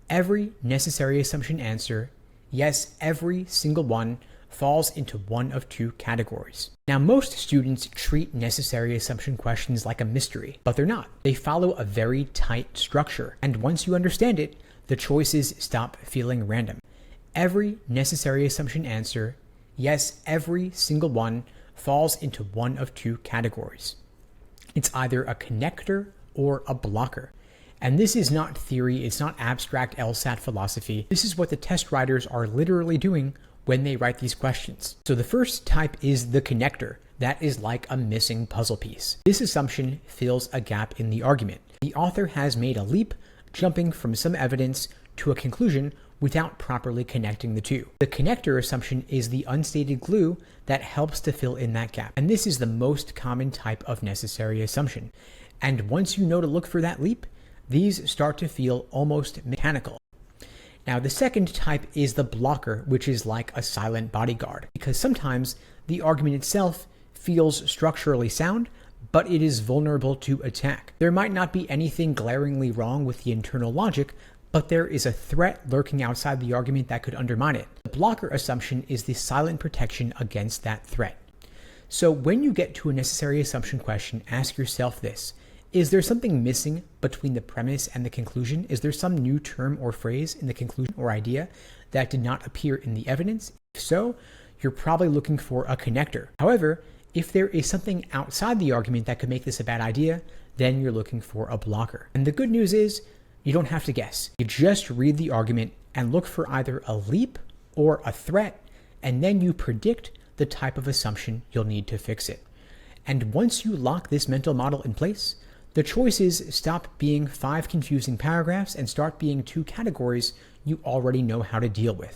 Every necessary assumption answer, yes, every single one, falls into one of two categories. Now, most students treat necessary assumption questions like a mystery, but they're not. They follow a very tight structure, and once you understand it, the choices stop feeling random. Every necessary assumption answer, yes, every single one, falls into one of two categories. It's either a connector or a blocker. And this is not theory, it's not abstract LSAT philosophy. This is what the test writers are literally doing when they write these questions. So the first type is the connector. That is like a missing puzzle piece. This assumption fills a gap in the argument. The author has made a leap, jumping from some evidence to a conclusion without properly connecting the two. The connector assumption is the unstated glue that helps to fill in that gap. And this is the most common type of necessary assumption. And once you know to look for that leap, these start to feel almost mechanical. Now, the second type is the blocker, which is like a silent bodyguard, because sometimes the argument itself feels structurally sound, but it is vulnerable to attack. There might not be anything glaringly wrong with the internal logic, but there is a threat lurking outside the argument that could undermine it. The blocker assumption is the silent protection against that threat. So when you get to a necessary assumption question, ask yourself this: is there something missing between the premise and the conclusion? Is there some new term or phrase in the conclusion or idea that did not appear in the evidence? If so, you're probably looking for a connector. However, if there is something outside the argument that could make this a bad idea, then you're looking for a blocker. And the good news is, you don't have to guess. You just read the argument and look for either a leap or a threat, and then you predict the type of assumption you'll need to fix it. And once you lock this mental model in place, the choices stop being 5 confusing paragraphs and start being 2 categories you already know how to deal with.